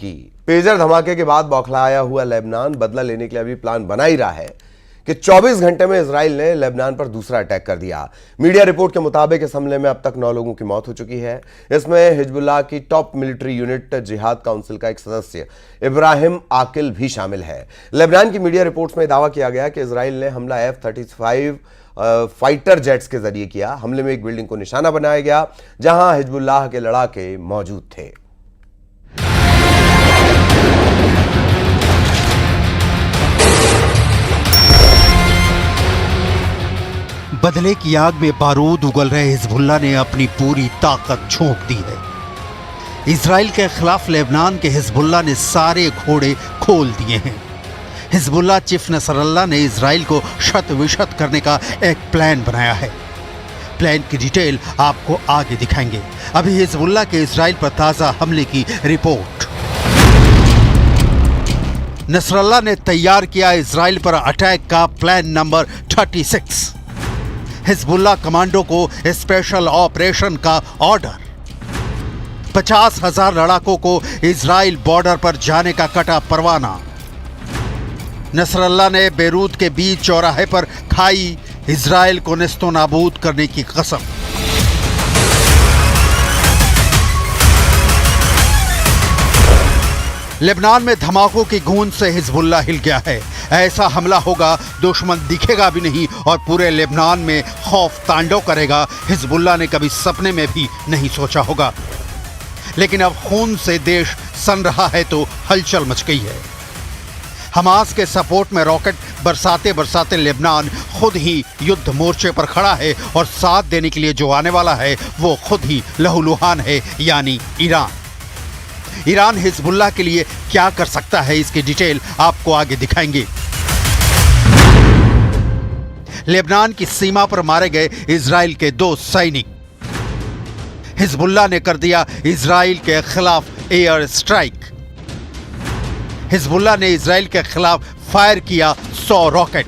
की। पेजर धमाके के बाद बौखलाया हुआ लेबनान बदला लेने के लिए अभी प्लान बना ही रहा है कि 24 घंटे में इजराइल ने लेबनान पर दूसरा अटैक कर दिया। मीडिया रिपोर्ट के मुताबिक इस हमले में अब तक 9 लोगों की मौत हो चुकी है। इसमें हिजबुल्लाह की टॉप मिलिट्री यूनिट जिहाद काउंसिल का एक सदस्य इब्राहिम आकिल भी शामिल है। लेबनान की मीडिया रिपोर्ट्स में दावा किया गया कि इजराइल ने हमला F-35 फाइटर जेट्स के जरिए किया। हमले में एक बिल्डिंग को निशाना बनाया गया जहां हिजबुल्लाह के लड़ाके मौजूद थे। बदले की आग में बारूद उगल रहे हिजबुल्लाह ने अपनी पूरी ताकत झोंक दी है। इजराइल के खिलाफ लेबनान के हिजबुल्लाह ने सारे घोड़े खोल दिए हैं। हिजबुल्लाह चीफ नसरल्लाह ने इजराइल को शत-विशत करने का एक प्लान बनाया है। प्लान की डिटेल आपको आगे दिखाएंगे। अभी हिजबुल्लाह के इजराइल पर ताजा हमले की रिपोर्ट। नसरल्लाह ने तैयार किया इजराइल पर अटैक का प्लान नंबर 36। हिजबुल्लाह कमांडो को स्पेशल ऑपरेशन का ऑर्डर। 50,000 लड़ाकों को इजराइल बॉर्डर पर जाने का कटा परवाना। नसरल्लाह ने बेरूत के बीच चौराहे पर खाई इजराइल को नेस्तो नाबूद करने की कसम। लेबनान में धमाकों की गूंज से हिजबुल्लाह हिल गया है। ऐसा हमला होगा दुश्मन दिखेगा भी नहीं और पूरे लेबनान में खौफ तांडव करेगा। हिजबुल्लाह ने कभी सपने में भी नहीं सोचा होगा। लेकिन अब खून से देश सन रहा है तो हलचल मच गई है। हमास के सपोर्ट में रॉकेट बरसाते बरसाते लेबनान खुद ही युद्ध मोर्चे पर खड़ा है और साथ देने के लिए जो आने वाला है वो खुद ही लहूलुहान है, यानी ईरान। ईरान हिजबुल्लाह के लिए क्या कर सकता है, इसकी डिटेल आपको आगे दिखाएंगे। लेबनान की सीमा पर मारे गए इजराइल के 2 सैनिक। हिजबुल्लाह ने कर दिया इजराइल के खिलाफ एयर स्ट्राइक। हिजबुल्लाह ने इजराइल के खिलाफ फायर किया 100 रॉकेट।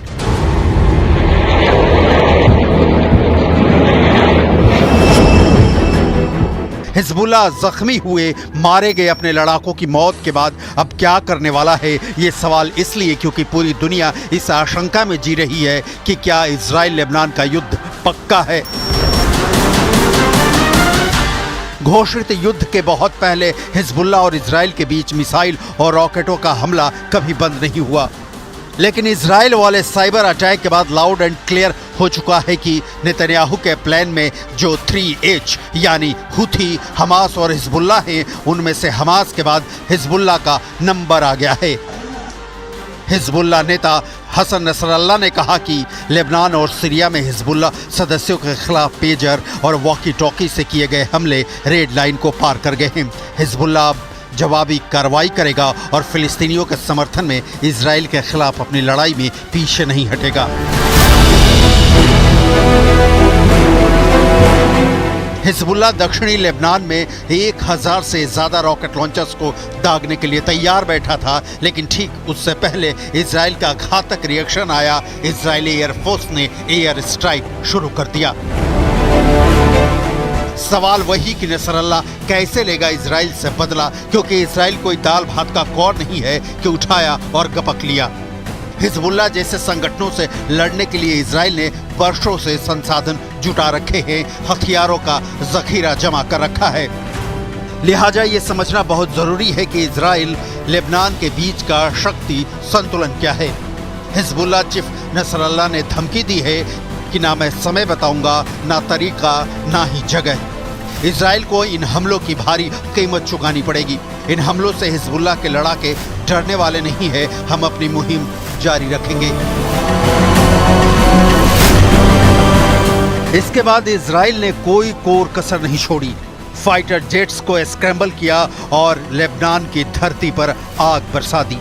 हिजबुल्लाह जख्मी हुए मारे गए अपने लड़ाकों की मौत के बाद अब क्या करने वाला है, ये सवाल इसलिए क्योंकि पूरी दुनिया इस आशंका में जी रही है कि क्या इजराइल लेबनान का युद्ध पक्का है। घोषित युद्ध के बहुत पहले हिजबुल्लाह और इजराइल के बीच मिसाइल और रॉकेटों का हमला कभी बंद नहीं हुआ। लेकिन इजराइल वाले साइबर अटैक के बाद लाउड एंड क्लियर हो चुका है कि नेतन्याहू के प्लान में जो 3H यानी हुथी, हमास और हिजबुल्लाह हैं, उनमें से हमास के बाद हिजबुल्लाह का नंबर आ गया है। हिजबुल्लाह नेता हसन नसरल्लाह ने कहा कि लेबनान और सीरिया में हिजबुल्लाह सदस्यों के खिलाफ पेजर और वॉकी टॉकी से किए गए हमले रेड लाइन को पार कर गए हैं। हिजबुल्लाह जवाबी कार्रवाई करेगा और फिलिस्तीनियों के समर्थन में इजराइल के खिलाफ अपनी लड़ाई में पीछे नहीं हटेगा। हिजबुल्लाह दक्षिणी लेबनान में 1000 से ज्यादा रॉकेट लॉन्चर्स को दागने के लिए तैयार बैठा था, लेकिन ठीक उससे पहले इजराइल का घातक रिएक्शन आया। इजरायली एयरफोर्स ने एयर स्ट्राइक शुरू कर दिया। सवाल वही कि नसरल्लाह कैसे लेगा इजराइल से बदला, क्योंकि इजराइल कोई दाल भात का कौर नहीं है कि उठाया और गपक लिया। हिजबुल्लाह जैसे संगठनों से लड़ने के लिए इजराइल ने वर्षों से संसाधन जुटा रखे हैं, हथियारों का जखीरा जमा कर रखा है। लिहाजा ये समझना बहुत जरूरी है कि इजराइल लेबनान के बीच का शक्ति संतुलन क्या है। हिजबुल्लाह चीफ नसरल्लाह ने धमकी दी है कि ना मैं समय बताऊंगा, ना तरीका, ना ही जगह। इजराइल को इन हमलों की भारी कीमत चुकानी पड़ेगी। इन हमलों से हिजबुल्लाह के लड़ाके डरने वाले नहीं है। हम अपनी मुहिम जारी रखेंगे। इसके बाद इजराइल ने कोई कोर कसर नहीं छोड़ी। फाइटर जेट्स को स्क्रैम्बल किया और लेबनान की धरती पर आग बरसा दी।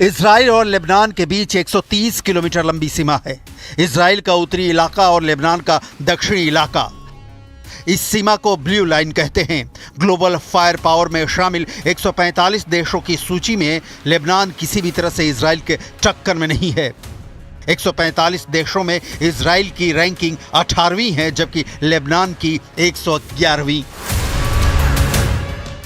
इजराइल और लेबनान के बीच 130 किलोमीटर लंबी सीमा है। इजराइल का उत्तरी इलाका और लेबनान का दक्षिणी इलाका। इस सीमा को ब्लू लाइन कहते हैं। ग्लोबल फायर पावर में शामिल 145 देशों की सूची में लेबनान किसी भी तरह से इजराइल के टक्कर में नहीं है। 145 देशों में इजराइल की रैंकिंग 18वीं है, जबकि लेबनान की 111वीं।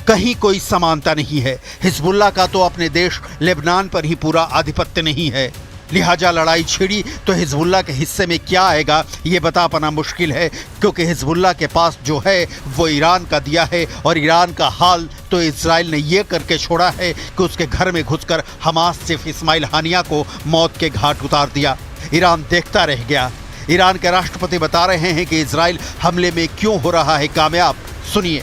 कहीं कोई समानता नहीं है। हिजबुल्लाह का तो अपने देश लेबनान पर ही पूरा आधिपत्य नहीं है, लिहाजा लड़ाई छिड़ी तो हिजबुल्लाह के हिस्से में क्या आएगा ये बता पाना मुश्किल है, क्योंकि हिजबुल्लाह के पास जो है वो ईरान का दिया है, और ईरान का हाल तो इजराइल ने ये करके छोड़ा है कि उसके घर में घुसकर हमास चीफ इस्माइल हानिया को मौत के घाट उतार दिया। ईरान देखता रह गया। ईरान के राष्ट्रपति बता रहे हैं कि इजराइल हमले में क्यों हो रहा है कामयाब। सुनिए।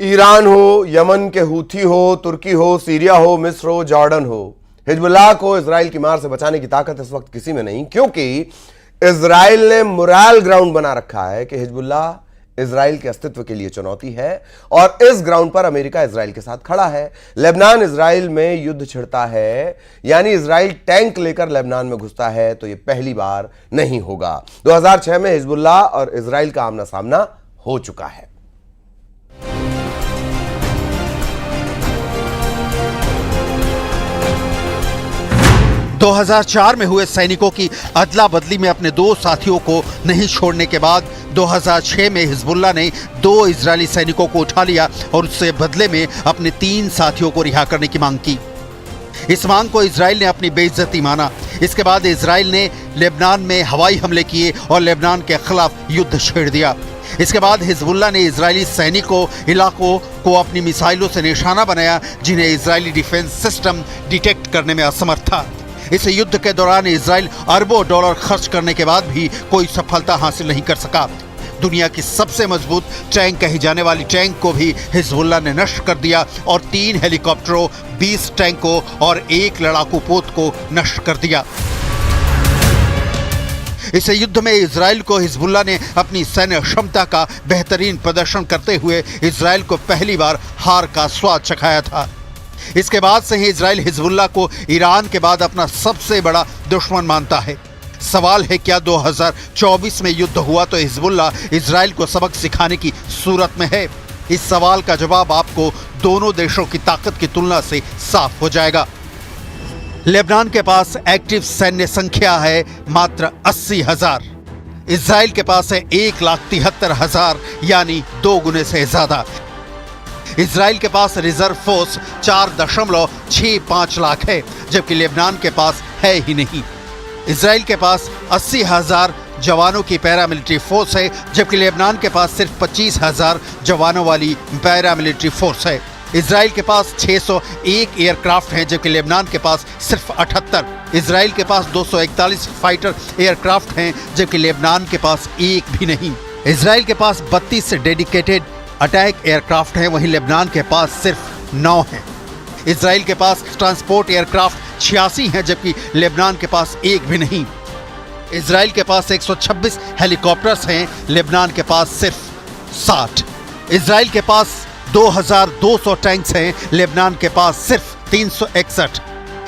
ईरान हो, यमन के हूथी हो, तुर्की हो, सीरिया हो, मिस्र हो, जॉर्डन हो, हिजबुल्लाह को इजराइल की मार से बचाने की ताकत इस वक्त किसी में नहीं, क्योंकि इजराइल ने मोरल ग्राउंड बना रखा है कि हिजबुल्लाह इजराइल के अस्तित्व के लिए चुनौती है, और इस ग्राउंड पर अमेरिका इजराइल के साथ खड़ा है। लेबनान इजराइल में युद्ध छिड़ता है, यानी इजराइल टैंक लेकर लेबनान में घुसता है, तो यह पहली बार नहीं होगा। 2006 में हिजबुल्लाह और इजराइल का आमना सामना हो चुका है। 2004 में हुए सैनिकों की अदला बदली में अपने 2 साथियों को नहीं छोड़ने के बाद 2006 में हिजबुल्लाह ने 2 इजरायली सैनिकों को उठा लिया और उससे बदले में अपने 3 साथियों को रिहा करने की मांग की। इस मांग को इजराइल ने अपनी बेइज्जती माना। इसके बाद इजराइल ने लेबनान में हवाई हमले किए और लेबनान के खिलाफ युद्ध छेड़ दिया। इसके बाद हिजबुल्लाह ने इजरायली सैनिकों इलाकों को अपनी मिसाइलों से निशाना बनाया, जिन्हें इजरायली डिफेंस सिस्टम डिटेक्ट करने में असमर्थ था। इस युद्ध के दौरान इजराइल अरबों डॉलर खर्च करने के बाद भी कोई सफलता हासिल नहीं कर सका। दुनिया की सबसे मजबूत टैंक कही जाने वाली टैंक को भी हिजबुल्लाह ने नष्ट कर दिया और 3 हेलीकॉप्टरों, 20 टैंकों और 1 लड़ाकू पोत को नष्ट कर दिया। इस युद्ध में इजराइल को हिजबुल्लाह ने अपनी सैन्य क्षमता का बेहतरीन प्रदर्शन करते हुए इजराइल को पहली बार हार का स्वाद चखाया था। इसके बाद से ही इजराइल हिजबुल्लाह को ईरान के बाद अपना सबसे बड़ा दुश्मन मानता है। सवाल है, क्या 2024 में युद्ध हुआ तो हिजबुल्लाह इजराइल को सबक सिखाने की सूरत में है? इस सवाल का जवाब आपको दोनों देशों की ताकत की तुलना से साफ हो जाएगा। लेबनान के पास एक्टिव सैन्य संख्या है मात्र 80,000। इजराइल के पास है 1,73,000, यानी 2 गुने से ज्यादा। इजराइल के पास रिजर्व फोर्स 4.65 लाख है, जबकि लेबनान के पास है ही नहीं। इजराइल के पास 80,000 जवानों की पैरामिलिट्री फोर्स है, जबकि लेबनान के पास सिर्फ 25,000 जवानों वाली पैरामिलिट्री फोर्स है। इजराइल के पास 601 एयरक्राफ्ट हैं, जबकि लेबनान के पास सिर्फ 78। इजराइल के पास 241 फाइटर एयरक्राफ्ट हैं, जबकि लेबनान के पास एक भी नहीं। इजराइल के पास 32 डेडिकेटेड अटैक एयरक्राफ्ट हैं, वहीं लेबनान के पास सिर्फ 9 हैं। इजराइल के पास ट्रांसपोर्ट एयरक्राफ्ट 86 हैं, जबकि लेबनान के पास एक भी नहीं। इजराइल के पास 126 हेलीकॉप्टर्स हैं, लेबनान के पास सिर्फ 60। इजराइल के पास 2,200 टैंक्स हैं, लेबनान के पास सिर्फ 361।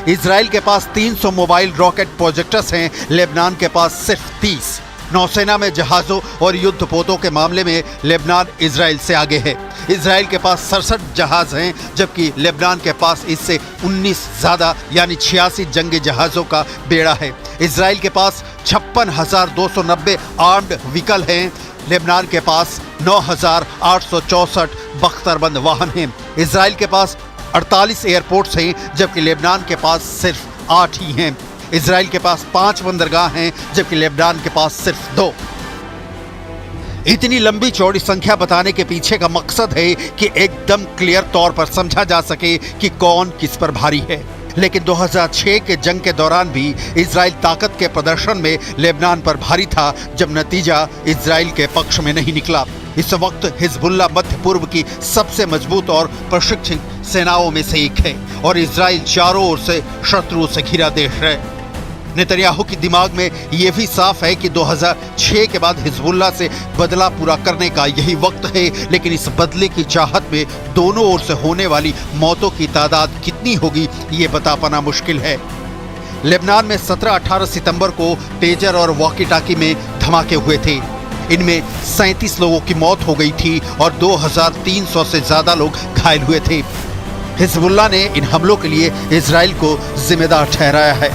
इजराइल के पास 300 मोबाइल रॉकेट प्रोजेक्टर्स हैं, लेबनान के पास सिर्फ 30। नौसेना में जहाज़ों और युद्धपोतों के मामले में लेबनान इजराइल से आगे है। इजराइल के पास 67 जहाज़ हैं, जबकि लेबनान के पास इससे 19 ज़्यादा यानी 86 जंगी जहाज़ों का बेड़ा है। इजराइल के पास 56,290 आर्म्ड व्हीकल हैं, लेबनान के पास 9,864 बख्तरबंद वाहन हैं। इजराइल के पास 48 एयरपोर्ट्स हैं, जबकि लेबनान के पास सिर्फ 8 ही हैं। इजराइल के पास 5 बंदरगाह हैं, जबकि लेबनान के पास सिर्फ 2। इतनी लंबी चौड़ी संख्या बताने के पीछे का मकसद है कि एकदम क्लियर तौर पर समझा जा सके कि कौन किस पर भारी है। लेकिन 2006 के जंग के दौरान भी इजराइल ताकत के प्रदर्शन में लेबनान पर भारी था, जब नतीजा इजराइल के पक्ष में नहीं निकला। इस वक्त हिजबुल्लाह मध्य पूर्व की सबसे मजबूत और प्रशिक्षित सेनाओं में से एक है और इजराइल चारों ओर से शत्रुओं से घिरा देश है। नेतन्याहू के दिमाग में यह भी साफ है कि 2006 के बाद हिजबुल्लाह से बदला पूरा करने का यही वक्त है, लेकिन इस बदले की चाहत में दोनों ओर से होने वाली मौतों की तादाद कितनी होगी ये बता पाना मुश्किल है। लेबनान में 17-18 सितंबर को पेजर और वॉकी टाकी में धमाके हुए थे। इनमें 37 लोगों की मौत हो गई थी और 2300 से ज्यादा लोग घायल हुए थे। हिजबुल्लाह ने इन हमलों के लिए इजराइल को जिम्मेदार ठहराया है।